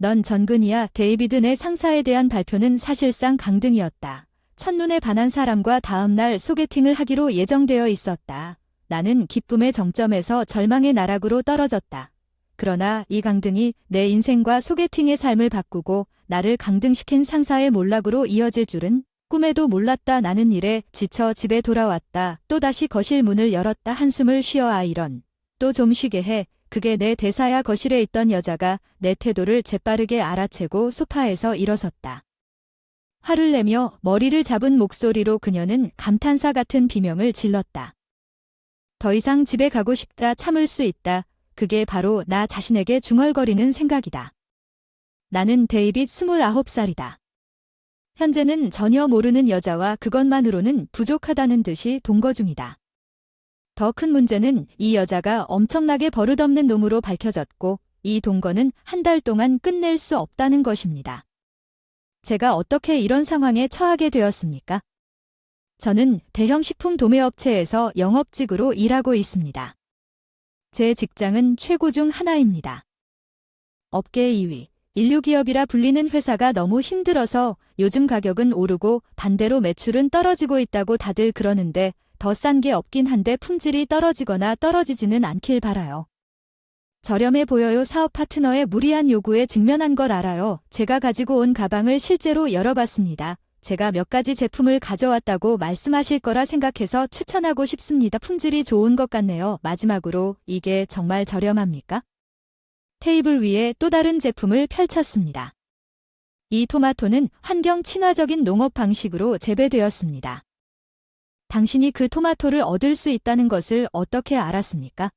넌 전근이야. 데이비드 내 상사에 대한 발표는 사실상 강등이었다. 첫눈에 반한 사람과 다음날 소개팅을 하기로 예정되어 있었다. 나는 기쁨의 정점에서 절망의 나락으로 떨어졌다. 그러나 이 강등이 내 인생과 소개팅의 삶을 바꾸고 나를 강등시킨 상사의 몰락으로 이어질 줄은 꿈에도 몰랐다. 나는 일에 지쳐 집에 돌아왔다. 또다시 거실 문을 열었다. 한숨을 쉬어 아이런. 또 좀 쉬게 해. 그게 내 대사야. 거실에 있던 여자가 내 태도를 재빠르게 알아채고 소파에서 일어섰다. 화를 내며 머리를 잡은 목소리로 그녀는 감탄사 같은 비명을 질렀다. 더 이상 집에 가고 싶다. 참을 수 있다. 그게 바로 나 자신에게 중얼거리는 생각이다. 나는 데이빗 29살이다. 현재는 전혀 모르는 여자와 그것만으로는 부족하다는 듯이 동거 중이다. 더 큰 문제는 이 여자가 엄청나게 버릇없는 놈으로 밝혀졌고 이 동거는 한 달 동안 끝낼 수 없다는 것입니다. 제가 어떻게 이런 상황에 처하게 되었습니까? 저는 대형 식품 도매업체에서 영업직으로 일하고 있습니다. 제 직장은 최고 중 하나입니다. 업계 2위, 인류기업이라 불리는 회사가 너무 힘들어서 요즘 가격은 오르고 반대로 매출은 떨어지고 있다고 다들 그러는데 더 싼 게 없긴 한데 품질이 떨어지거나 떨어지지는 않길 바라요. 저렴해 보여요. 사업 파트너의 무리한 요구에 직면한 걸 알아요. 제가 가지고 온 가방을 실제로 열어봤습니다. 제가 몇 가지 제품을 가져왔다고 말씀하실 거라 생각해서 추천하고 싶습니다. 품질이 좋은 것 같네요. 마지막으로 이게 정말 저렴합니까? 테이블 위에 또 다른 제품을 펼쳤습니다. 이 토마토는 환경 친화적인 농업 방식으로 재배되었습니다. 당신이 그 토마토를 얻을 수 있다는 것을 어떻게 알았습니까?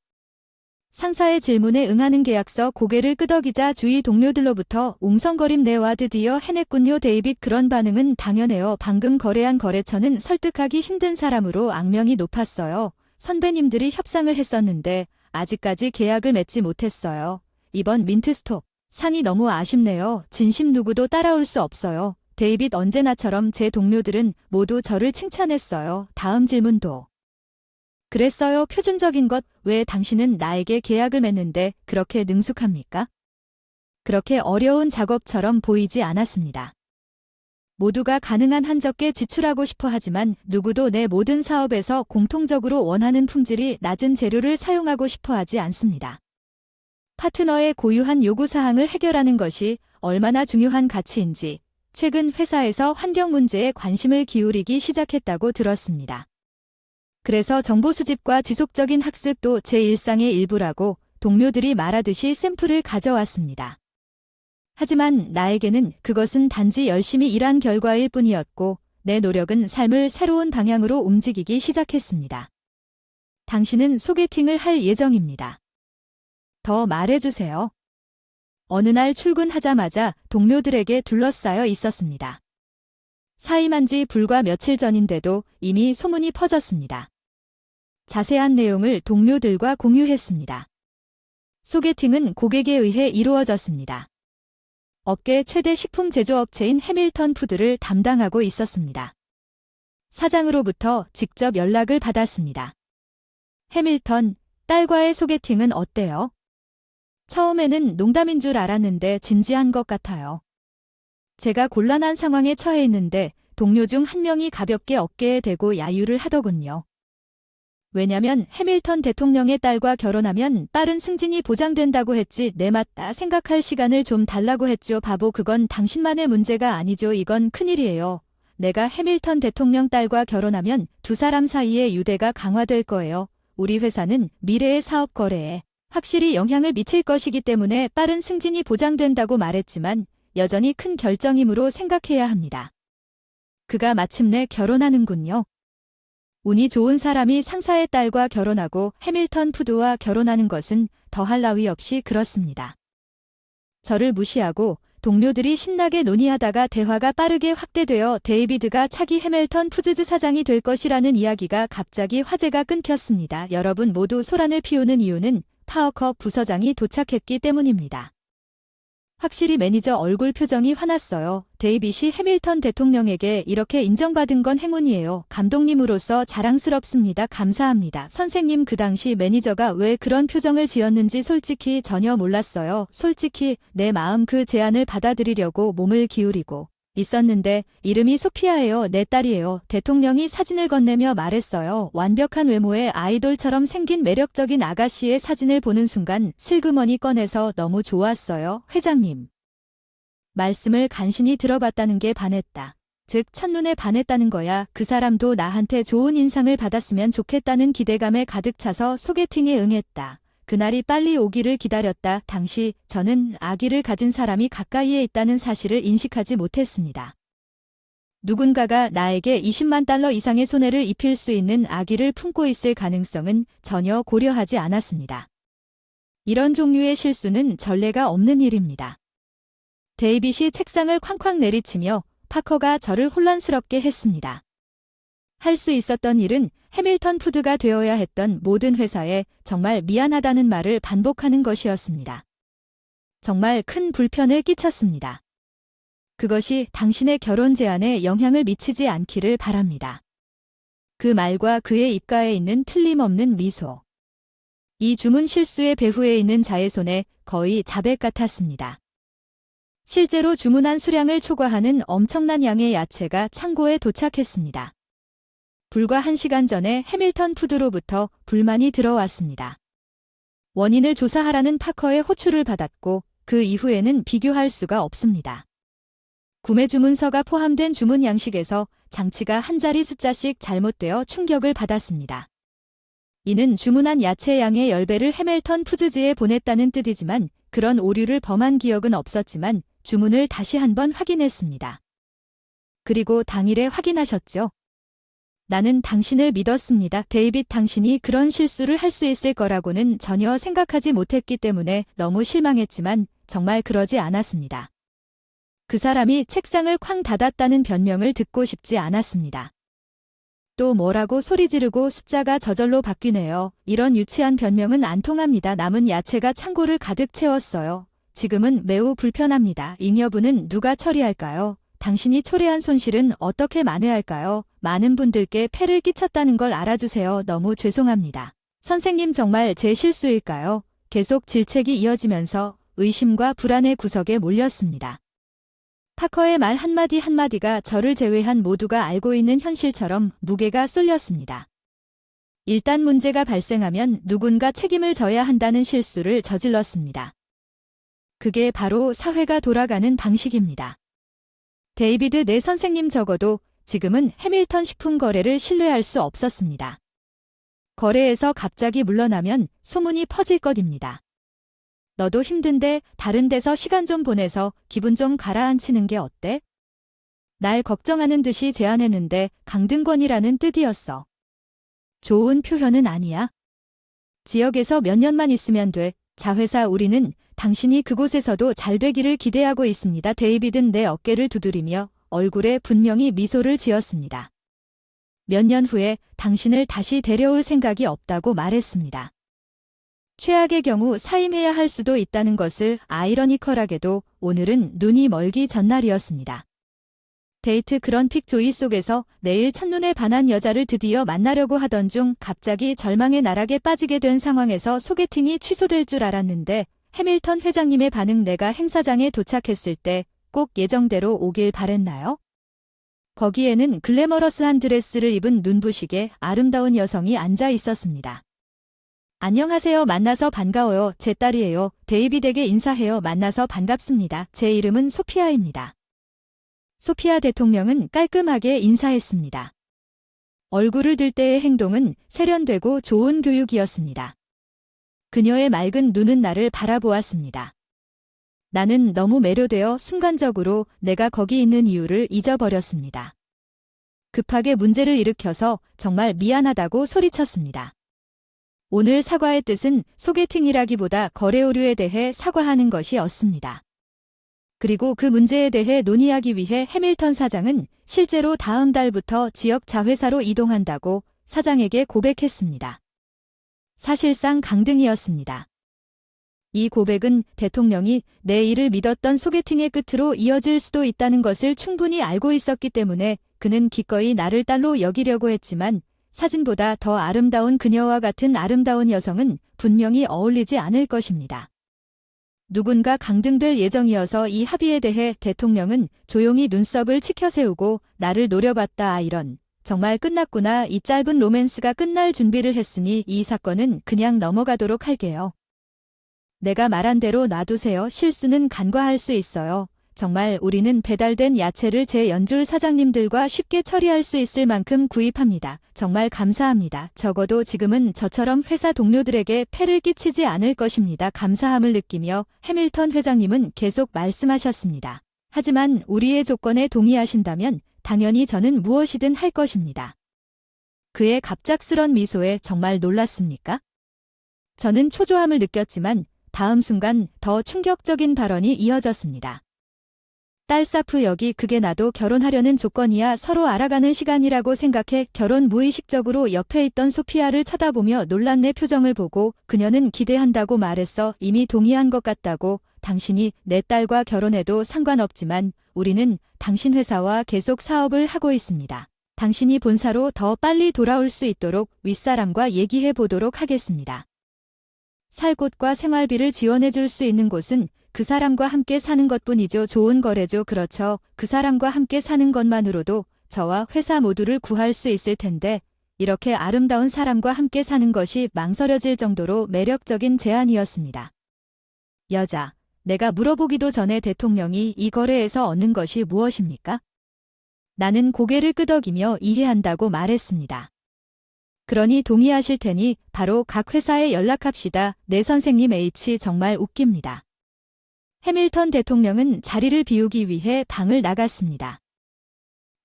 상사의 질문에 응하는 계약서 고개를 끄덕이자 주위 동료들로부터 웅성거림. 내와 드디어 해냈군요. 데이빗 그런 반응은 당연해요. 방금 거래한 거래처는 설득하기 힘든 사람으로 악명이 높았어요. 선배님들이 협상을 했었는데 아직까지 계약을 맺지 못했어요. 이번 민트스톡 상이 너무 아쉽네요. 진심 누구도 따라올 수 없어요. 데이빗 언제나처럼 제 동료들은 모두 저를 칭찬했어요. 다음 질문도. 그랬어요. 표준적인 것. 왜 당신은 나에게 계약을 맺는데 그렇게 능숙합니까? 그렇게 어려운 작업처럼 보이지 않았습니다. 모두가 가능한 한 적게 지출하고 싶어 하지만 누구도 내 모든 사업에서 공통적으로 원하는 품질이 낮은 재료를 사용하고 싶어 하지 않습니다. 파트너의 고유한 요구사항을 해결하는 것이 얼마나 중요한 가치인지 최근 회사에서 환경 문제에 관심을 기울이기 시작했다고 들었습니다. 그래서 정보 수집과 지속적인 학습도 제 일상의 일부라고 동료들이 말하듯이 샘플을 가져왔습니다. 하지만 나에게는 그것은 단지 열심히 일한 결과일 뿐이었고 내 노력은 삶을 새로운 방향으로 움직이기 시작했습니다. 당신은 소개팅을 할 예정입니다. 더 말해주세요. 어느 날 출근하자마자 동료들에게 둘러싸여 있었습니다. 사임한 지 불과 며칠 전인데도 이미 소문이 퍼졌습니다. 자세한 내용을 동료들과 공유했습니다. 소개팅은 고객에 의해 이루어졌습니다. 업계 최대 식품 제조업체인 해밀턴 푸드를 담당하고 있었습니다. 사장으로부터 직접 연락을 받았습니다. 해밀턴, 딸과의 소개팅은 어때요? 처음에는 농담인 줄 알았는데 진지한 것 같아요. 제가 곤란한 상황에 처해 있는데 동료 중 한 명이 가볍게 어깨에 대고 야유를 하더군요. 왜냐면 해밀턴 대통령의 딸과 결혼하면 빠른 승진이 보장된다고 했지. 네 맞다. 생각할 시간을 좀 달라고 했죠. 바보 그건 당신만의 문제가 아니죠. 이건 큰일이에요. 내가 해밀턴 대통령 딸과 결혼하면 두 사람 사이의 유대가 강화될 거예요. 우리 회사는 미래의 사업 거래에 확실히 영향을 미칠 것이기 때문에 빠른 승진이 보장된다고 말했지만 여전히 큰 결정이므로 생각해야 합니다. 그가 마침내 결혼하는군요. 운이 좋은 사람이 상사의 딸과 결혼하고 해밀턴 푸드와 결혼하는 것은 더할 나위 없이 그렇습니다. 저를 무시하고 동료들이 신나게 논의하다가 대화가 빠르게 확대되어 데이비드가 차기 해밀턴 푸드즈 사장이 될 것이라는 이야기가 갑자기 화제가 끊겼습니다. 여러분 모두 소란을 피우는 이유는 파워컵 부서장이 도착했기 때문입니다. 확실히 매니저 얼굴 표정이 화났어요. 데이빗이 해밀턴 대통령에게 이렇게 인정받은 건 행운이에요. 감독님으로서 자랑스럽습니다. 감사합니다. 선생님, 그 당시 매니저가 왜 그런 표정을 지었는지 솔직히 전혀 몰랐어요. 솔직히 내 마음 그 제안을 받아들이려고 몸을 기울이고 있었는데 이름이 소피아예요. 내 딸이에요. 대통령이 사진을 건네며 말했어요. 완벽한 외모의 아이돌처럼 생긴 매력적인 아가씨의 사진을 보는 순간 슬그머니 꺼내서 너무 좋았어요. 회장님 말씀을 간신히 들어봤다는 게 반했다. 즉 첫눈에 반했다는 거야. 그 사람도 나한테 좋은 인상을 받았으면 좋겠다는 기대감에 가득 차서 소개팅에 응했다. 그날이 빨리 오기를 기다렸다. 당시 저는 아기를 가진 사람이 가까이에 있다는 사실을 인식하지 못했습니다. 누군가가 나에게 20만 달러 이상의 손해를 입힐 수 있는 아기를 품고 있을 가능성은 전혀 고려하지 않았습니다. 이런 종류의 실수는 전례가 없는 일입니다. 데이빗이 책상을 쾅쾅 내리치며 파커가 저를 혼란스럽게 했습니다. 할 수 있었던 일은 해밀턴 푸드가 되어야 했던 모든 회사에 정말 미안하다는 말을 반복하는 것이었습니다. 정말 큰 불편을 끼쳤습니다. 그것이 당신의 결혼 제안에 영향을 미치지 않기를 바랍니다. 그 말과 그의 입가에 있는 틀림없는 미소. 이 주문 실수의 배후에 있는 자의 손에 거의 자백 같았습니다. 실제로 주문한 수량을 초과하는 엄청난 양의 야채가 창고에 도착했습니다. 불과 1시간 전에 해밀턴 푸드로부터 불만이 들어왔습니다. 원인을 조사하라는 파커의 호출을 받았고 그 이후에는 비교할 수가 없습니다. 구매 주문서가 포함된 주문 양식에서 장치가 한 자리 숫자씩 잘못되어 충격을 받았습니다. 이는 주문한 야채 양의 10배를 해밀턴 푸드즈에 보냈다는 뜻이지만 그런 오류를 범한 기억은 없었지만 주문을 다시 한번 확인했습니다. 그리고 당일에 확인하셨죠? 나는 당신을 믿었습니다. 데이빗, 당신이 그런 실수를 할 수 있을 거라고는 전혀 생각하지 못했기 때문에 너무 실망했지만 정말 그러지 않았습니다. 그 사람이 책상을 쾅 닫았다는 변명을 듣고 싶지 않았습니다. 또 뭐라고 소리 지르고 숫자가 저절로 바뀌네요. 이런 유치한 변명은 안 통합니다. 남은 야채가 창고를 가득 채웠어요. 지금은 매우 불편합니다. 잉여분은 누가 처리할까요? 당신이 초래한 손실은 어떻게 만회할까요? 많은 분들께 폐를 끼쳤다는 걸 알아주세요. 너무 죄송합니다. 선생님, 정말 제 실수일까요? 계속 질책이 이어지면서 의심과 불안의 구석에 몰렸습니다. 파커의 말 한마디 한마디가 저를 제외한 모두가 알고 있는 현실처럼 무게가 쏠렸습니다. 일단 문제가 발생하면 누군가 책임을 져야 한다는 실수를 저질렀습니다. 그게 바로 사회가 돌아가는 방식입니다. 데이비드, 내 선생님, 적어도 지금은 해밀턴 식품 거래를 신뢰할 수 없었습니다. 거래에서 갑자기 물러나면 소문이 퍼질 것입니다. 너도 힘든데 다른 데서 시간 좀 보내서 기분 좀 가라앉히는 게 어때? 날 걱정하는 듯이 제안했는데 강등권이라는 뜻이었어. 좋은 표현은 아니야. 지역에서 몇 년만 있으면 돼. 자회사, 우리는 당신이 그곳에서도 잘 되기를 기대하고 있습니다. 데이빗은 내 어깨를 두드리며 얼굴에 분명히 미소를 지었습니다. 몇 년 후에 당신을 다시 데려올 생각이 없다고 말했습니다. 최악의 경우 사임해야 할 수도 있다는 것을 아이러니컬하게도 오늘은 눈이 멀기 전날이었습니다. 데이트 그런픽 조이 속에서 내일 첫눈에 반한 여자를 드디어 만나려고 하던 중 갑자기 절망의 나락에 빠지게 된 상황에서 소개팅이 취소될 줄 알았는데 해밀턴 회장님의 반응, 내가 행사장에 도착했을 때 꼭 예정대로 오길 바랬나요? 거기에는 글래머러스한 드레스를 입은 눈부시게 아름다운 여성이 앉아 있었습니다. 안녕하세요. 만나서 반가워요. 제 딸이에요. 데이빗에게 인사해요. 만나서 반갑습니다. 제 이름은 소피아입니다. 소피아 대통령은 깔끔하게 인사했습니다. 얼굴을 들 때의 행동은 세련되고 좋은 교육이었습니다. 그녀의 맑은 눈은 나를 바라보았습니다. 나는 너무 매료되어 순간적으로 내가 거기 있는 이유를 잊어버렸습니다. 급하게 문제를 일으켜서 정말 미안하다고 소리쳤습니다. 오늘 사과의 뜻은 소개팅이라기보다 거래 오류에 대해 사과하는 것이었습니다. 그리고 그 문제에 대해 논의하기 위해 해밀턴 사장은 실제로 다음 달부터 지역 자회사로 이동한다고 사장에게 고백했습니다. 사실상 강등이었습니다. 이 고백은 대통령이 내 일을 믿었던 소개팅의 끝으로 이어질 수도 있다는 것을 충분히 알고 있었기 때문에 그는 기꺼이 나를 딸로 여기려고 했지만 사진보다 더 아름다운 그녀와 같은 아름다운 여성은 분명히 어울리지 않을 것입니다. 누군가 강등될 예정이어서 이 합의에 대해 대통령은 조용히 눈썹을 치켜세우고 나를 노려봤다. 이런, 정말 끝났구나. 이 짧은 로맨스가 끝날 준비를 했으니 이 사건은 그냥 넘어가도록 할게요. 내가 말한 대로 놔두세요. 실수는 간과할 수 있어요. 정말 우리는 배달된 야채를 제 연줄 사장님들과 쉽게 처리할 수 있을 만큼 구입합니다. 정말 감사합니다. 적어도 지금은 저처럼 회사 동료들에게 폐를 끼치지 않을 것입니다. 감사함을 느끼며 해밀턴 회장님은 계속 말씀하셨습니다. 하지만 우리의 조건에 동의하신다면 당연히 저는 무엇이든 할 것입니다. 그의 갑작스런 미소에 정말 놀랐습니까? 저는 초조함을 느꼈지만 다음 순간 더 충격적인 발언이 이어졌습니다. 딸사프 여기 그게 나도 결혼하려는 조건이야. 서로 알아가는 시간이라고 생각해. 결혼 무의식적으로 옆에 있던 소피아를 쳐다보며 놀란 내 표정을 보고 그녀는 기대한다고 말했어. 이미 동의한 것 같다고. 당신이 내 딸과 결혼해도 상관없지만 우리는 당신 회사와 계속 사업을 하고 있습니다. 당신이 본사로 더 빨리 돌아올 수 있도록 윗사람과 얘기해 보도록 하겠습니다. 살 곳과 생활비를 지원해 줄 수 있는 곳은 그 사람과 함께 사는 것뿐이죠. 좋은 거래죠. 그렇죠. 그 사람과 함께 사는 것만으로도 저와 회사 모두를 구할 수 있을 텐데 이렇게 아름다운 사람과 함께 사는 것이 망설여질 정도로 매력적인 제안이었습니다. 여자, 내가 물어보기도 전에 대통령이 이 거래에서 얻는 것이 무엇입니까? 나는 고개를 끄덕이며 이해한다고 말했습니다. 그러니 동의하실 테니 바로 각 회사에 연락합시다. 네 선생님 H 정말 웃깁니다. 해밀턴 대통령은 자리를 비우기 위해 방을 나갔습니다.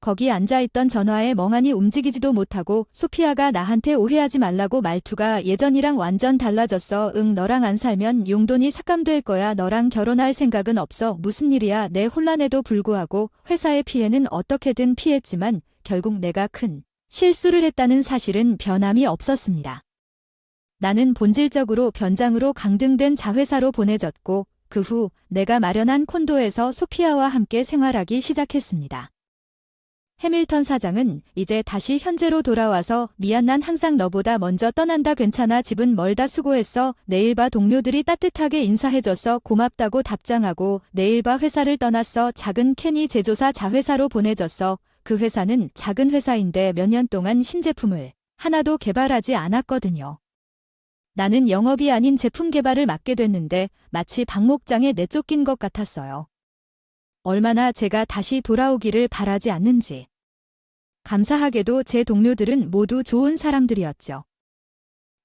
거기 앉아있던 전화에 멍하니 움직이지도 못하고 소피아가 나한테 오해하지 말라고 말투가 예전이랑 완전 달라졌어. 응, 너랑 안 살면 용돈이 삭감될 거야. 너랑 결혼할 생각은 없어. 무슨 일이야. 내 혼란에도 불구하고 회사의 피해는 어떻게든 피했지만 결국 내가 큰 실수를 했다는 사실은 변함이 없었습니다. 나는 본질적으로 변장으로 강등된 자회사로 보내졌고 그 후 내가 마련한 콘도에서 소피아와 함께 생활하기 시작했습니다. 해밀턴 사장은 이제 다시 현재로 돌아와서 미안 난 항상 너보다 먼저 떠난다 괜찮아 집은 멀다 수고했어 내일 봐 동료들이 따뜻하게 인사해줘서 고맙다고 답장하고 내일 봐 회사를 떠났어 작은 캔이 제조사 자회사로 보내졌어 그 회사는 작은 회사인데 몇 년 동안 신제품을 하나도 개발하지 않았거든요. 나는 영업이 아닌 제품 개발을 맡게 됐는데 마치 박목장에 내쫓긴 것 같았어요. 얼마나 제가 다시 돌아오기를 바라지 않는지. 감사하게도 제 동료들은 모두 좋은 사람들이었죠.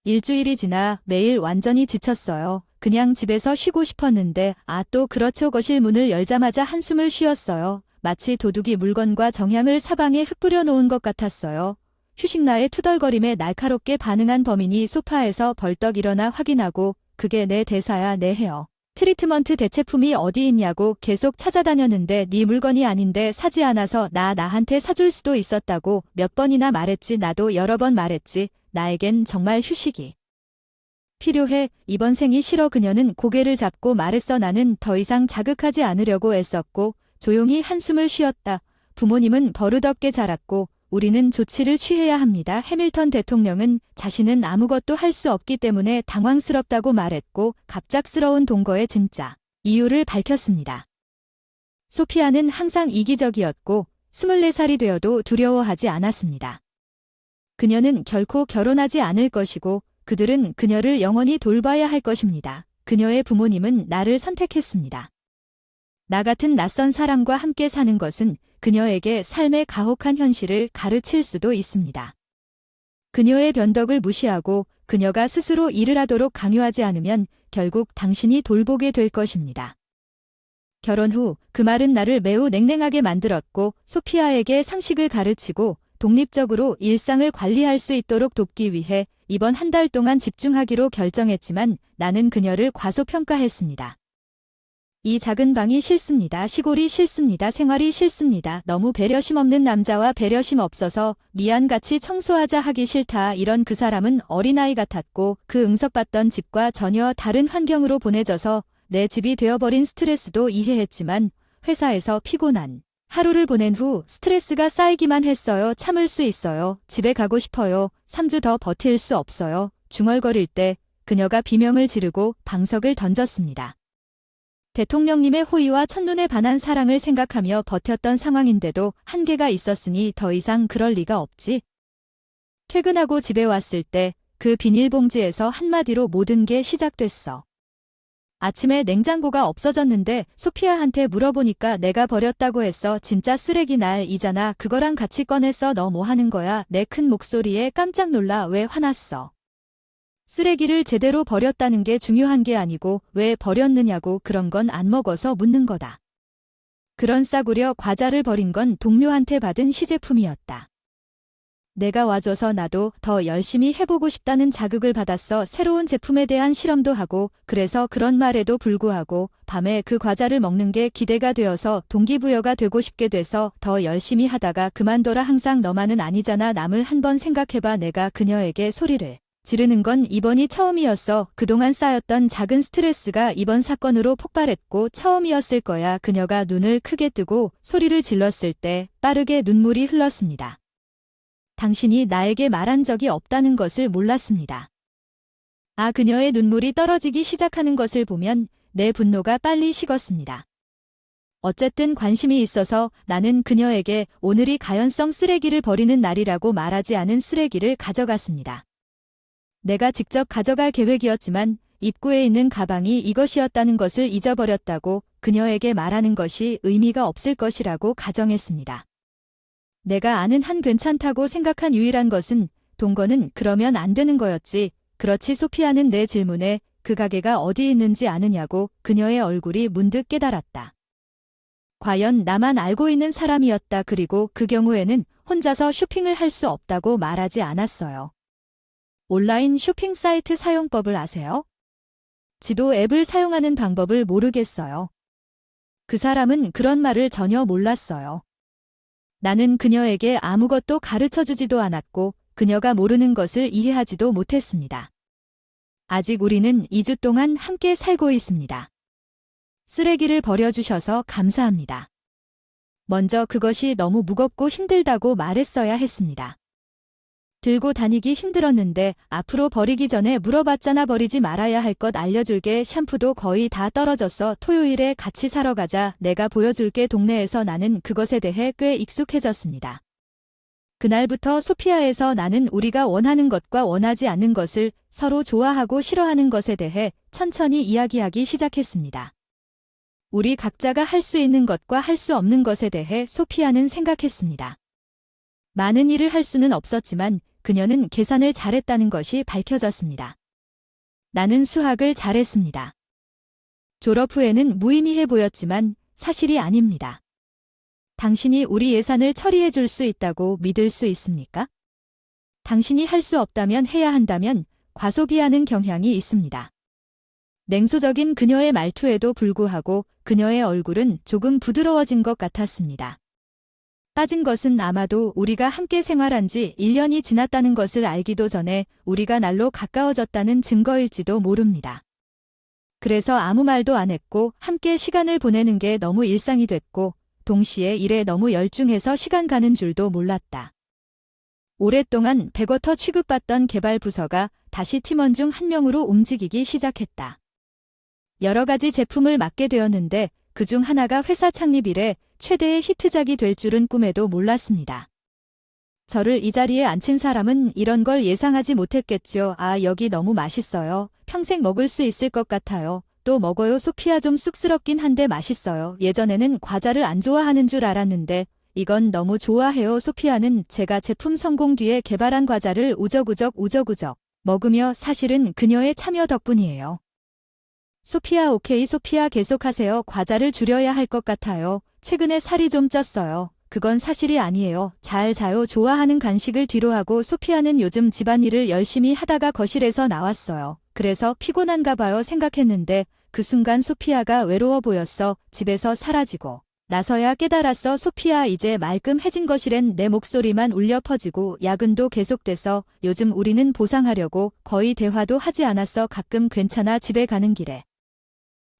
일주일이 지나 매일 완전히 지쳤어요. 그냥 집에서 쉬고 싶었는데 또 그렇죠. 거실 문을 열자마자 한숨을 쉬었어요. 마치 도둑이 물건과 정향을 사방에 흩뿌려 놓은 것 같았어요. 휴식나의 투덜거림에 날카롭게 반응한 범인이 소파에서 벌떡 일어나 확인하고 그게 내 대사야. 내 헤어 트리트먼트 대체품이 어디 있냐고 계속 찾아다녔는데 네 물건이 아닌데 사지 않아서 나한테 사줄 수도 있었다고 몇 번이나 말했지. 나도 여러 번 말했지. 나에겐 정말 휴식이 필요해. 이번 생이 싫어. 그녀는 고개를 잡고 말했어. 나는 더 이상 자극하지 않으려고 애썼고 조용히 한숨을 쉬었다. 부모님은 버릇없게 자랐고 우리는 조치를 취해야 합니다. 해밀턴 대통령은 자신은 아무것도 할 수 없기 때문에 당황스럽다고 말했고 갑작스러운 동거의 진짜 이유를 밝혔습니다. 소피아는 항상 이기적이었고 24살이 되어도 두려워하지 않았습니다. 그녀는 결코 결혼하지 않을 것이고 그들은 그녀를 영원히 돌봐야 할 것입니다. 그녀의 부모님은 나를 선택했습니다. 나 같은 낯선 사람과 함께 사는 것은 그녀에게 삶의 가혹한 현실을 가르칠 수도 있습니다. 그녀의 변덕을 무시하고 그녀가 스스로 일을 하도록 강요하지 않으면 결국 당신이 돌보게 될 것입니다. 결혼 후 그 말은 나를 매우 냉랭하게 만들었고 소피아에게 상식을 가르치고 독립적으로 일상을 관리할 수 있도록 돕기 위해 이번 한 달 동안 집중하기로 결정했지만 나는 그녀를 과소평가했습니다. 이 작은 방이 싫습니다. 시골이 싫습니다. 생활이 싫습니다. 너무 배려심 없는 남자와 배려심 없어서 미안같이 청소하자 하기 싫다. 이런 그 사람은 어린아이 같았고 그 응석받던 집과 전혀 다른 환경으로 보내져서 내 집이 되어버린 스트레스도 이해했지만 회사에서 피곤한 하루를 보낸 후 스트레스가 쌓이기만 했어요. 참을 수 있어요. 집에 가고 싶어요. 3주 더 버틸 수 없어요. 중얼거릴 때 그녀가 비명을 지르고 방석을 던졌습니다. 대통령님의 호의와 첫눈에 반한 사랑을 생각하며 버텼던 상황인데도 한계가 있었으니 더 이상 그럴 리가 없지. 퇴근하고 집에 왔을 때 그 비닐봉지에서 한마디로 모든 게 시작됐어. 아침에 냉장고가 없어졌는데 소피아한테 물어보니까 내가 버렸다고 했어. 진짜 쓰레기 날이잖아. 그거랑 같이 꺼냈어. 너 뭐 하는 거야? 내 큰 목소리에 깜짝 놀라. 왜 화났어? 쓰레기를 제대로 버렸다는 게 중요한 게 아니고 왜 버렸느냐고 그런 건 안 먹어서 묻는 거다. 그런 싸구려 과자를 버린 건 동료한테 받은 시제품이었다. 내가 와줘서 나도 더 열심히 해보고 싶다는 자극을 받았어. 새로운 제품에 대한 실험도 하고 그래서 그런 말에도 불구하고 밤에 그 과자를 먹는 게 기대가 되어서 동기부여가 되고 싶게 돼서 더 열심히 하다가 그만둬라. 항상 너만은 아니잖아. 남을 한번 생각해봐. 내가 그녀에게 소리를 지르는 건 이번이 처음이었어. 그동안 쌓였던 작은 스트레스가 이번 사건으로 폭발했고 처음이었을 거야. 그녀가 눈을 크게 뜨고 소리를 질렀을 때 빠르게 눈물이 흘렀습니다. 당신이 나에게 말한 적이 없다는 것을 몰랐습니다. 그녀의 눈물이 떨어지기 시작하는 것을 보면 내 분노가 빨리 식었습니다. 어쨌든 관심이 있어서 나는 그녀에게 오늘이 가연성 쓰레기를 버리는 날이라고 말하지 않은 쓰레기를 가져갔습니다. 내가 직접 가져갈 계획이었지만 입구에 있는 가방이 이것이었다는 것을 잊어버렸다고 그녀에게 말하는 것이 의미가 없을 것이라고 가정했습니다. 내가 아는 한 괜찮다고 생각한 유일한 것은 동거는 그러면 안 되는 거였지. 그렇지. 소피아는 내 질문에 그 가게가 어디 있는지 아느냐고 그녀의 얼굴이 문득 깨달았다. 과연 나만 알고 있는 사람이었다. 그리고 그 경우에는 혼자서 쇼핑을 할 수 없다고 말하지 않았어요. 온라인 쇼핑 사이트 사용법을 아세요? 지도 앱을 사용하는 방법을 모르겠어요. 그 사람은 그런 말을 전혀 몰랐어요. 나는 그녀에게 아무것도 가르쳐주지도 않았고 그녀가 모르는 것을 이해하지도 못했습니다. 아직 우리는 2주 동안 함께 살고 있습니다. 쓰레기를 버려주셔서 감사합니다. 먼저 그것이 너무 무겁고 힘들다고 말했어야 했습니다. 들고 다니기 힘들었는데 앞으로 버리기 전에 물어봤잖아. 버리지 말아야 할 것 알려줄게. 샴푸도 거의 다 떨어졌어. 토요일에 같이 사러 가자. 내가 보여줄게. 동네에서 나는 그것에 대해 꽤 익숙해졌습니다. 그날부터 소피아에서 나는 우리가 원하는 것과 원하지 않는 것을 서로 좋아하고 싫어하는 것에 대해 천천히 이야기하기 시작했습니다. 우리 각자가 할 수 있는 것과 할 수 없는 것에 대해 소피아는 생각했습니다. 많은 일을 할 수는 없었지만 그녀는 계산을 잘했다는 것이 밝혀졌습니다. 나는 수학을 잘했습니다. 졸업 후에는 무의미해 보였지만 사실이 아닙니다. 당신이 우리 예산을 처리해 줄 수 있다고 믿을 수 있습니까? 당신이 할 수 없다면 해야 한다면 과소비하는 경향이 있습니다. 냉소적인 그녀의 말투에도 불구하고 그녀의 얼굴은 조금 부드러워진 것 같았습니다. 빠진 것은 아마도 우리가 함께 생활한 지 1년이 지났다는 것을 알기도 전에 우리가 날로 가까워졌다는 증거일지도 모릅니다. 그래서 아무 말도 안 했고 함께 시간을 보내는 게 너무 일상이 됐고 동시에 일에 너무 열중해서 시간 가는 줄도 몰랐다. 오랫동안 백워터 취급받던 개발 부서가 다시 팀원 중 한 명으로 움직이기 시작했다. 여러 가지 제품을 맡게 되었는데 그중 하나가 회사 창립 이래 최대의 히트작이 될 줄은 꿈에도 몰랐습니다. 저를 이 자리에 앉힌 사람은 이런 걸 예상하지 못했겠죠. 여기 너무 맛있어요. 평생 먹을 수 있을 것 같아요. 또 먹어요. 소피아 좀 쑥스럽긴 한데 맛있어요. 예전에는 과자를 안 좋아하는 줄 알았는데 이건 너무 좋아해요. 소피아는 제가 제품 성공 뒤에 개발한 과자를 우적우적 먹으며 사실은 그녀의 참여 덕분이에요. 소피아 오케이. 소피아 계속하세요. 과자를 줄여야 할 것 같아요. 최근에 살이 좀 쪘어요. 그건 사실이 아니에요. 잘 자요. 좋아하는 간식을 뒤로하고 소피아는 요즘 집안일을 열심히 하다가 거실에서 나왔어요. 그래서 피곤한가 봐요 생각했는데 그 순간 소피아가 외로워 보였어. 집에서 사라지고 나서야 깨달았어. 소피아 이제 말끔해진 것이랜. 내 목소리만 울려 퍼지고 야근도 계속돼서 요즘 우리는 보상하려고 거의 대화도 하지 않았어. 가끔 괜찮아 집에 가는 길에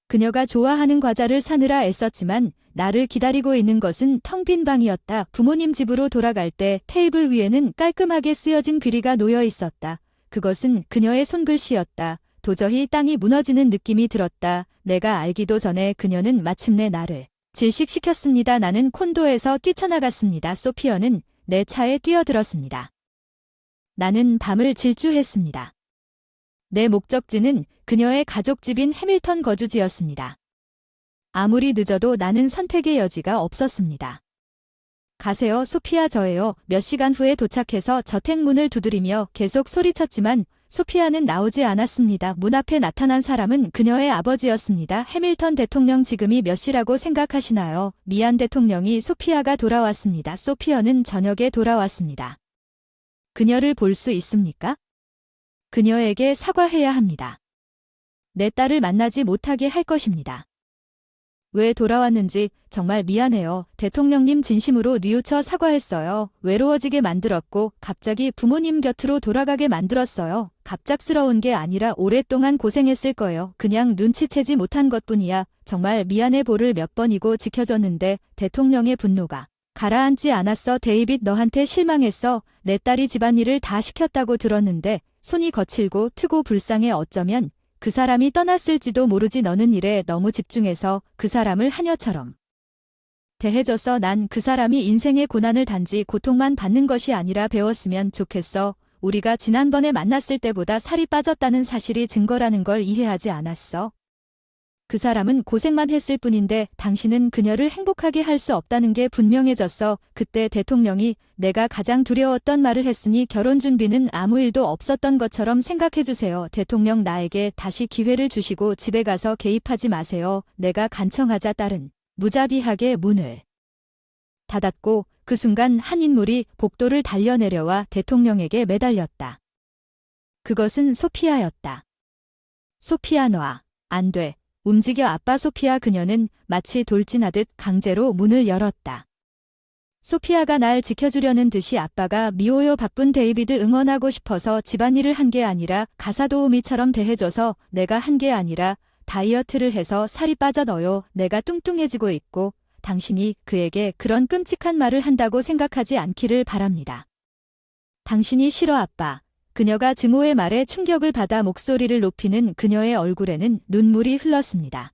그녀가 좋아하는 과자를 사느라 애썼지만 나를 기다리고 있는 것은 텅 빈 방이었다. 부모님 집으로 돌아갈 때 테이블 위에는 깔끔하게 쓰여진 귀리가 놓여 있었다. 그것은 그녀의 손글씨였다. 도저히 땅이 무너지는 느낌이 들었다. 내가 알기도 전에 그녀는 마침내 나를 질식시켰습니다. 나는 콘도에서 뛰쳐나갔습니다. 소피아는 내 차에 뛰어들었습니다. 나는 밤을 질주했습니다. 내 목적지는 그녀의 가족집인 해밀턴 거주지였습니다. 아무리 늦어도 나는 선택의 여지가 없었습니다. 가세요, 소피아. 저예요. 몇 시간 후에 도착해서 저택문을 두드리며 계속 소리쳤지만 소피아는 나오지 않았습니다. 문 앞에 나타난 사람은 그녀의 아버지였습니다. 해밀턴 대통령 지금이 몇 시라고 생각하시나요? 미안 대통령이. 소피아가 돌아왔습니다. 소피아는 저녁에 돌아왔습니다. 그녀를 볼 수 있습니까? 그녀에게 사과해야 합니다. 내 딸을 만나지 못하게 할 것입니다. 왜 돌아왔는지 정말 미안해요. 대통령님. 진심으로 뉘우쳐 사과했어요. 외로워지게 만들었고 갑자기 부모님 곁으로 돌아가게 만들었어요. 갑작스러운 게 아니라 오랫동안 고생했을 거예요. 그냥 눈치채지 못한 것뿐이야. 정말 미안해. 볼을 몇 번이고 지켜줬는데 대통령의 분노가 가라앉지 않았어. 데이빗, 너한테 실망했어. 내 딸이 집안일을 다 시켰다고 들었는데 손이 거칠고 트고 불쌍해. 어쩌면 그 사람이 떠났을지도 모르지. 너는 일에 너무 집중해서 그 사람을 하녀처럼 대해줬어. 난 그 사람이 인생의 고난을 단지 고통만 받는 것이 아니라 배웠으면 좋겠어. 우리가 지난번에 만났을 때보다 살이 빠졌다는 사실이 증거라는 걸 이해하지 않았어. 그 사람은 고생만 했을 뿐인데 당신은 그녀를 행복하게 할 수 없다는 게 분명해졌어. 그때 대통령이 내가 가장 두려웠던 말을 했으니 결혼 준비는 아무 일도 없었던 것처럼 생각해주세요. 대통령, 나에게 다시 기회를 주시고 집에 가서 개입하지 마세요. 내가 간청하자. 딸은 무자비하게 문을 닫았고 그 순간 한 인물이 복도를 달려내려와 대통령에게 매달렸다. 그것은 소피아였다. 소피아, 놔. 안 돼. 움직여. 아빠. 소피아. 그녀는 마치 돌진하듯 강제로 문을 열었다. 소피아가 날 지켜주려는 듯이 아빠가 미워요. 바쁜 데이빗을 응원하고 싶어서 집안일을 한 게 아니라 가사도우미처럼 대해줘서 내가 한 게 아니라 다이어트를 해서 살이 빠져. 너요. 내가 뚱뚱해지고 있고 당신이 그에게 그런 끔찍한 말을 한다고 생각하지 않기를 바랍니다. 당신이 싫어, 아빠. 그녀가 증오의 말에 충격을 받아 목소리를 높이는 그녀의 얼굴에는 눈물이 흘렀습니다.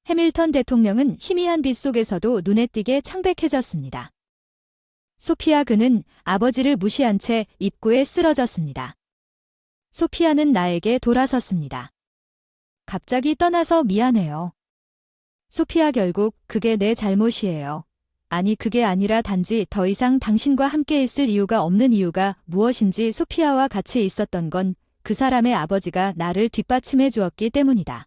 해밀턴 대통령은 희미한 빛 속에서도 눈에 띄게 창백해졌습니다. 소피아. 그는 아버지를 무시한 채 입구에 쓰러졌습니다. 소피아는 나에게 돌아섰습니다. 갑자기 떠나서 미안해요. 소피아. 결국 그게 내 잘못이에요. 아니, 그게 아니라 단지 더 이상 당신과 함께 있을 이유가 없는 이유가 무엇인지. 소피아와 같이 있었던 건 그 사람의 아버지가 나를 뒷받침해 주었기 때문이다.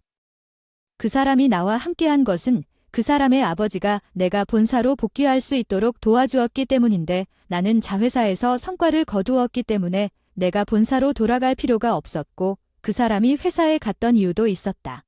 그 사람이 나와 함께한 것은 그 사람의 아버지가 내가 본사로 복귀할 수 있도록 도와주었기 때문인데 나는 자회사에서 성과를 거두었기 때문에 내가 본사로 돌아갈 필요가 없었고 그 사람이 회사에 갔던 이유도 있었다.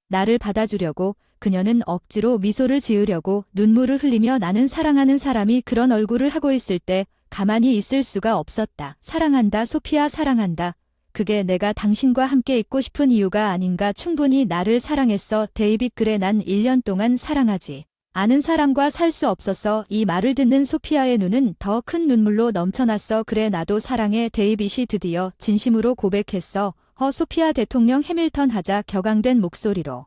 나를 받아주려고 그녀는 억지로 미소를 지으려고 눈물을 흘리며 나는 사랑하는 사람이 그런 얼굴을 하고 있을 때 가만히 있을 수가 없었다. 사랑한다, 소피아. 사랑한다. 그게 내가 당신과 함께 있고 싶은 이유가 아닌가. 충분히 나를 사랑했어, 데이빗. 그래, 난 1년 동안 사랑하지 않은 사람과 살 수 없었어. 이 말을 듣는 소피아의 눈은 더 큰 눈물로 넘쳐났어. 그래, 나도 사랑해, 데이빗이 드디어 진심으로 고백했어. 소피아. 대통령 해밀턴. 하자 격앙된 목소리로.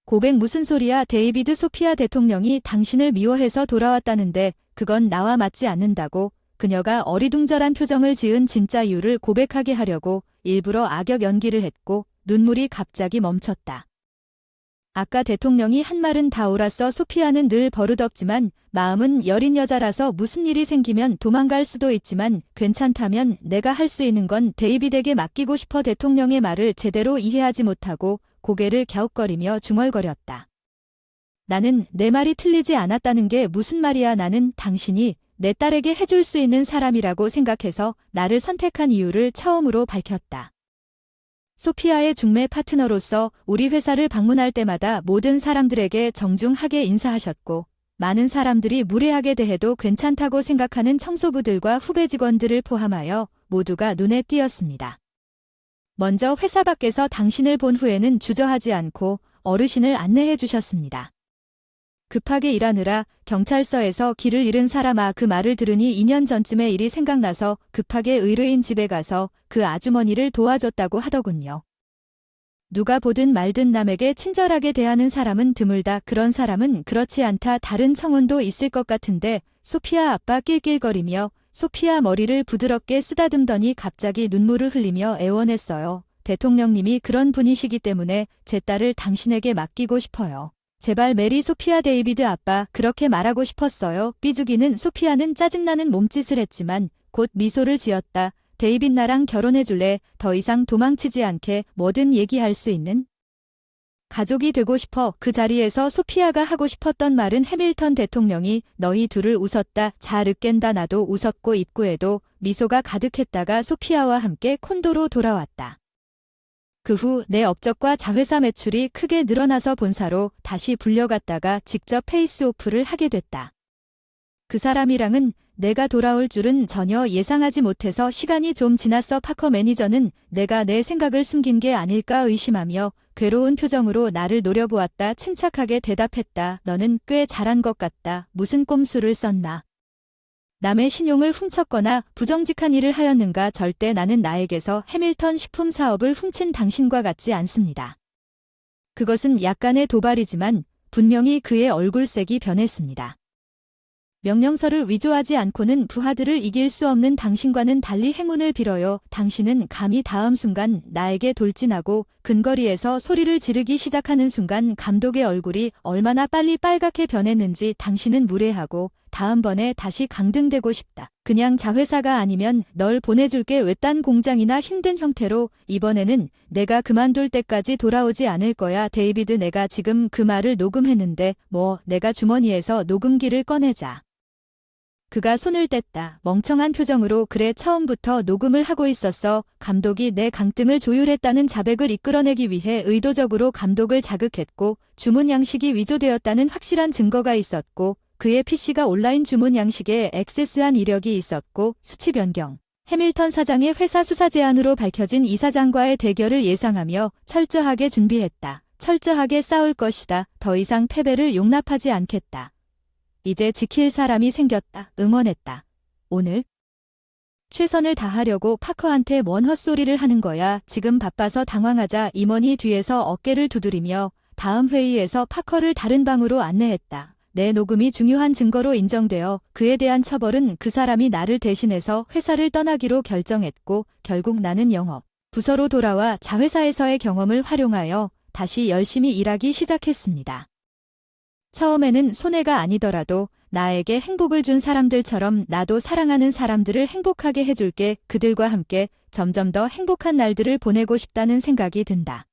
고백 무슨 소리야, 데이비드. 소피아. 대통령이 당신을 미워해서 돌아왔다는데 그건 나와 맞지 않는다고. 그녀가 어리둥절한 표정을 지은 진짜 이유를 고백하게 하려고 일부러 악역 연기를 했고 눈물이 갑자기 멈췄다. 아까 대통령이 한 말은 다 옳았어. 소피아는 늘 버릇없지만 마음은 여린 여자라서 무슨 일이 생기면 도망갈 수도 있지만 괜찮다면 내가 할 수 있는 건 데이빗에게 맡기고 싶어. 대통령의 말을 제대로 이해하지 못하고 고개를 갸웃거리며 중얼거렸다. 나는 내 말이 틀리지 않았다는 게 무슨 말이야. 나는 당신이 내 딸에게 해줄 수 있는 사람이라고 생각해서 나를 선택한 이유를 처음으로 밝혔다. 소피아의 중매 파트너로서 우리 회사를 방문할 때마다 모든 사람들에게 정중하게 인사하셨고, 많은 사람들이 무례하게 대해도 괜찮다고 생각하는 청소부들과 후배 직원들을 포함하여 모두가 눈에 띄었습니다. 먼저 회사 밖에서 당신을 본 후에는 주저하지 않고 어르신을 안내해 주셨습니다. 급하게 일하느라 경찰서에서 길을 잃은 사람아, 그 말을 들으니 2년 전쯤의 일이 생각나서 급하게 의뢰인 집에 가서 그 아주머니를 도와줬다고 하더군요. 누가 보든 말든 남에게 친절하게 대하는 사람은 드물다. 그런 사람은 그렇지 않다. 다른 청혼도 있을 것 같은데. 소피아 아빠 낄낄거리며 소피아 머리를 부드럽게 쓰다듬더니 갑자기 눈물을 흘리며 애원했어요. 대통령님이 그런 분이시기 때문에 제 딸을 당신에게 맡기고 싶어요. 제발 메리. 소피아 데이비드 아빠, 그렇게 말하고 싶었어요. 삐죽이는 소피아는 짜증나는 몸짓을 했지만 곧 미소를 지었다. 데이빗, 나랑 결혼해줄래? 더 이상 도망치지 않게 뭐든 얘기할 수 있는 가족이 되고 싶어. 그 자리에서 소피아가 하고 싶었던 말은 해밀턴 대통령이 너희 둘을 웃었다. 잘 으깬다. 나도 웃었고 입구에도 미소가 가득했다가 소피아와 함께 콘도로 돌아왔다. 그 후 내 업적과 자회사 매출이 크게 늘어나서 본사로 다시 불려갔다가 직접 페이스오프를 하게 됐다. 그 사람이랑은 내가 돌아올 줄은 전혀 예상하지 못해서 시간이 좀 지났어. 파커 매니저는 내가 내 생각을 숨긴 게 아닐까 의심하며 괴로운 표정으로 나를 노려보았다. 침착하게 대답했다. 너는 꽤 잘한 것 같다. 무슨 꼼수를 썼나? 남의 신용을 훔쳤거나 부정직한 일을 하였는가? 절대 나는 나에게서 해밀턴 식품 사업을 훔친 당신과 같지 않습니다. 그것은 약간의 도발이지만 분명히 그의 얼굴색이 변했습니다. 명령서를 위조하지 않고는 부하들을 이길 수 없는 당신과는 달리 행운을 빌어요. 당신은 감히 다음 순간 나에게 돌진하고 근거리에서 소리를 지르기 시작하는 순간 감독의 얼굴이 얼마나 빨리 빨갛게 변했는지. 당신은 무례하고 다음번에 다시 강등되고 싶다. 그냥 자회사가 아니면 널 보내줄게. 외딴 공장이나 힘든 형태로. 이번에는 내가 그만둘 때까지 돌아오지 않을 거야. 데이비드, 내가 지금 그 말을 녹음했는데 내가 주머니에서 녹음기를 꺼내자. 그가 손을 뗐다. 멍청한 표정으로 그래, 처음부터 녹음을 하고 있었어. 감독이 내 강등을 조율했다는 자백을 이끌어내기 위해 의도적으로 감독을 자극했고 주문 양식이 위조되었다는 확실한 증거가 있었고 그의 PC가 온라인 주문 양식에 액세스한 이력이 있었고 수치 변경. 해밀턴 사장의 회사 수사 제안으로 밝혀진 이사장과의 대결을 예상하며 철저하게 준비했다. 철저하게 싸울 것이다. 더 이상 패배를 용납하지 않겠다. 이제 지킬 사람이 생겼다. 응원했다. 오늘 최선을 다하려고 파커한테 뭔 헛소리를 하는 거야. 지금 바빠서 당황하자 임원이 뒤에서 어깨를 두드리며 다음 회의에서 파커를 다른 방으로 안내했다. 내 녹음이 중요한 증거로 인정되어 그에 대한 처벌은 그 사람이 나를 대신해서 회사를 떠나기로 결정했고 결국 나는 영업 부서로 돌아와 자회사에서의 경험을 활용하여 다시 열심히 일하기 시작했습니다. 처음에는 손해가 아니더라도 나에게 행복을 준 사람들처럼 나도 사랑하는 사람들을 행복하게 해줄게. 그들과 함께 점점 더 행복한 날들을 보내고 싶다는 생각이 든다.